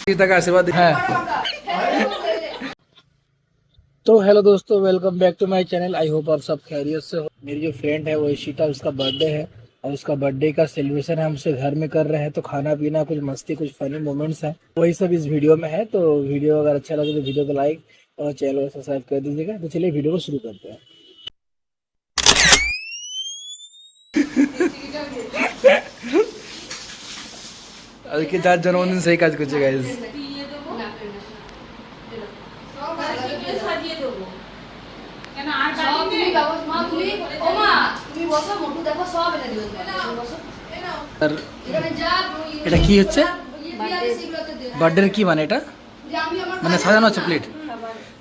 का आशीर्वाद है। तो हेलो दोस्तों, welcome back to my channel. I hope आप सब खैरियत से हो। मेरी जो फ्रेंड है वो इशिता, उसका बर्थडे है और उसका बर्थडे का सेलिब्रेशन हम उसे घर में कर रहे हैं। तो खाना पीना, कुछ मस्ती, कुछ फनी मोमेंट्स हैं, वही सब इस वीडियो में है। तो वीडियो अगर अच्छा लगे तो वीडियो को लाइक और चैनल को सब्सक्राइब कर दीजिएगा। तो चलिए वीडियो को शुरू करते हैं। আজকে যার জন্মদিন সেই কাজ করছে গাইস। এটা কি হচ্ছে? বার্থডে কি মানে এটা? মানে সাজানো আছে প্লেট,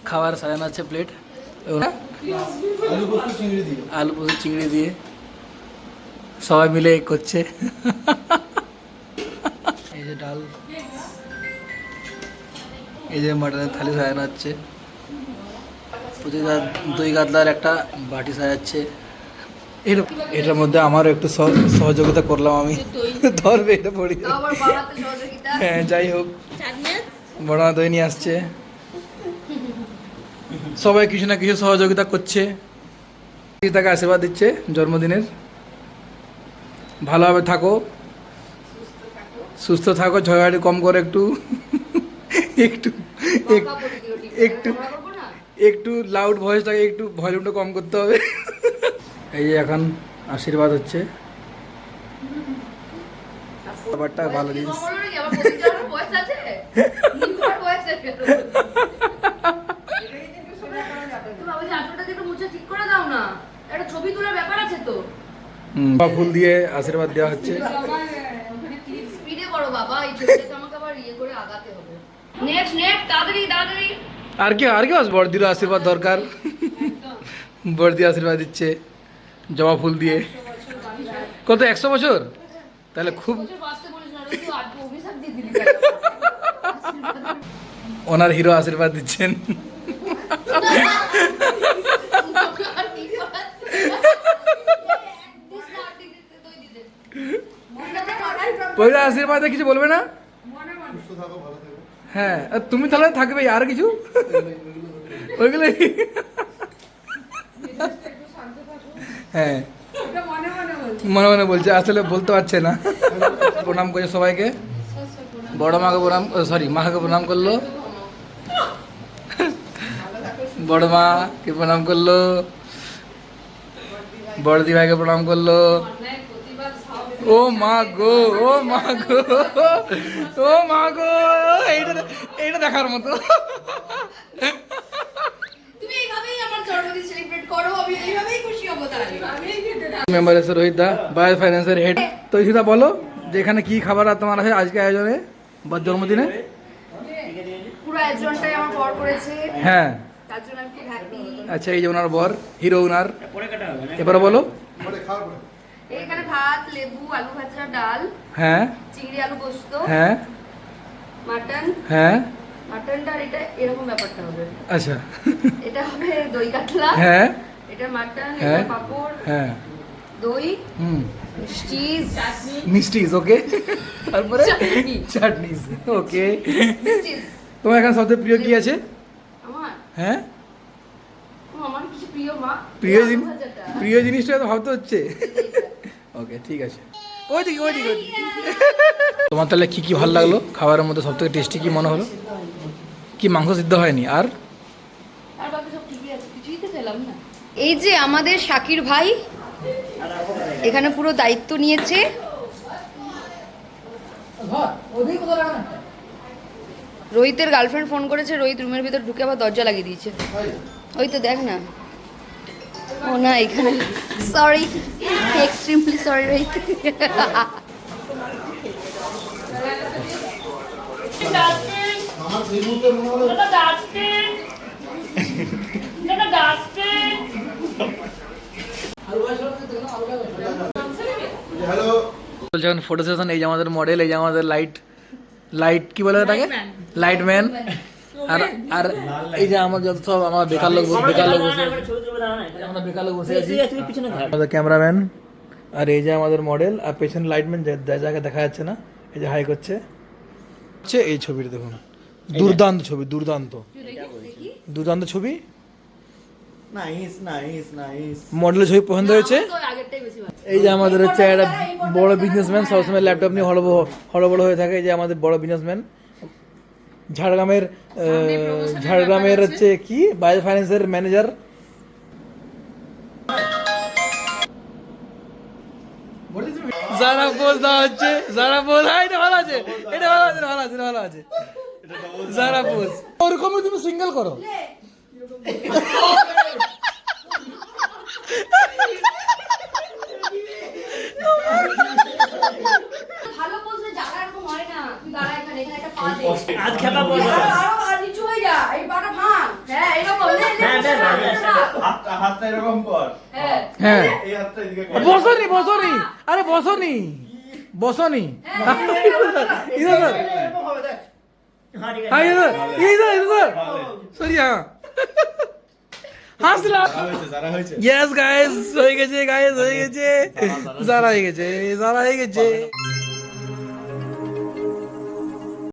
খাবার সাজানো আছে প্লেট, আলু পোস্ত চিংড়ি দিয়ে সবাই মিলে করছে। এই যে ডাল, এই যে মাটনের থালি সাজানো হচ্ছে, প্রতিটা দই গাদলার একটা বাটি সাজাচ্ছে। এটার মধ্যে আমারও একটু সহযোগিতা করলাম আমি। ধরবে এটা পড়ি। হ্যাঁ, যাই হোক, বড় দই নিয়ে আসছে, সবাই কিছু না কিছু সহযোগিতা করছে। তাকে আশীর্বাদ দিচ্ছে জন্মদিনের। ভালোভাবে থাকো, সুস্থ থাকো, ঝগড়াঝাটি কম করে, একটু একটু একটু একটু লাউড ভয়েসটাকে একটু ভলিউমটা কম করতে হবে। এই যে এখন আশীর্বাদ হচ্ছে, ব্যাপারটা ভালো জিনিস। ফুল দিয়ে আশীর্বাদ দেওয়া হচ্ছে। আর কি বড়দির আশীর্বাদ দরকার। বড়দি আশীর্বাদ দিচ্ছে জবা ফুল দিয়ে। কত 100 বছর? তাহলে খুব ওনার হিরো আশীর্বাদ দিচ্ছেন। পয়লা আশীর্বাদে কিছু বলবে না? হ্যাঁ, তুমি তাহলে থাকবে, আর কিছু ওইগুলো। হ্যাঁ, মনে মনে বলছে, আসলে বলতে পারছে না। প্রণাম করছে সবাইকে। বড় মাকে প্রণাম, সরি মাকে প্রণাম করলো, বড় মাকে প্রণাম করলো, বড়দি ভাইকে প্রণাম করলো। ও মা গো, ও মা গো, ও মা গো, এইটা দেখার মতো। মেম্বার আছে রোহিত দা, বায়ো ফাইন্যান্সের হেড। তো ইসিতা বলো যে এখানে কি খাবার তোমার আছে আজকে আয়োজনে জন্মদিনে? পুরো আয়োজনটাই আমার বর করেছে। হ্যাঁ, তার জন্য আমি খুব হ্যাপি। আচ্ছা, এই যে ওনার বর, হিরো ওনার। এবারে বলো। এখানে ভাত, লেবু, আলু ভাজা, ডাল, হ্যাঁ, চিংড়ি আলু পোস্ত, হ্যাঁ, মাটন, হ্যাঁ, মাটনটা এটা এরকম ব্যাপারটা হবে। আচ্ছা, এটা হবে দই কাতলা, হ্যাঁ, এটা মাটন, হ্যাঁ, এটা পাপড়, হ্যাঁ, দই, চিজ, মিষ্টিজ, ওকে। তারপরে চাটনিজ, ওকে। তোমার এখানে সবথেকে প্রিয় কি আছে? আমার হ্যাঁ, আমার কিছু প্রিয় মা, প্রিয় জিনিসটা তো ভাবতে হচ্ছে। ওকে, ঠিক আছে। ওইদিকে ওইদিকে ওইদিকে। তোমার তাহলে কি কি ভালো লাগলো খাবারের মধ্যে? সব থেকে টেস্টি কি মনে হলো? কি মাংস সিদ্ধ হয়নি? আর বাকি সব ঠিকই আছে, কিছুই তো পেলাম না। এই যে আমাদের শাকির ভাই এখানে পুরো দায়িত্ব নিয়েছে। রোহিতের গার্লফ্রেন্ড ফোন করেছে, রোহিত রুমের ভিতর ঢুকে আবার দরজা লাগিয়ে দিয়েছে। ওই তো দেখ না। ও না, এখানে সরি, এক্সট্রিমলি সরি রোহিত। যখন ফটো সেশন, এই যে আমাদের মডেল, এই যে আমাদের লাইট কি বলে এটাকে, লাইট ম্যান। আর আর এই যে আমার যত সব আমার বেকার লোক বসে, আমরা বেকার লোক বসে আছি। আমাদের ক্যামেরাম্যান, আর এই যে আমাদের মডেল, আর পেছনে লাইটম্যান, যাকে দেখা যাচ্ছে না, এই যে হাই করছে। হচ্ছে এই ছবিটা দেখুন, দুর্দান্ত ছবি, দুর্দান্ত দুর্দান্ত ছবি। Nice nice nice. মডেলের ছবি পছন্দ হয়েছে। এই যে আমাদের হচ্ছে একটা বড় বিজনেসম্যান, সবসময় ল্যাপটপ নিয়ে হড়বড় হয়ে থাকে। এই যে আমাদের বড় বিজনেসম্যান, ঝাড়গ্রামের হচ্ছে কি বাজাজ ফাইন্যান্সের ম্যানেজার। যারা পোজ দেওয়া হচ্ছে, যারা পোজ, এটা ভালো আছে, এটা ভালো আছে, ভালো আছে, ভালো আছে। যারা পোজ ওরকমই তুমি সিঙ্গেল করো। ভালো বলছে জায়গা এরকম হয় না, তুই দাঁড়া এখানে, এখানে একটা পা দে। আজ খেলা বল। আরো আর নিচু হয়ে যা, এই পাটা ভাঙ। হ্যাঁ এরকম নে নে। হাতটা এরকম কর। হ্যাঁ হ্যাঁ, এই হাতটা এদিকে কর। বসনি বসনি, আরে বসনি বসনি। ইধর ইধর, এরকম হবে দেখ। হ্যাঁ ইধর ইধর ইধর, সরি। হ্যাঁ হাসলা। যারা হয়েছে। ইয়েস গাইস, হয়ে গেছে গাইস, হয়ে গেছে, যারা হয়ে গেছে, যারা হয়ে গেছে।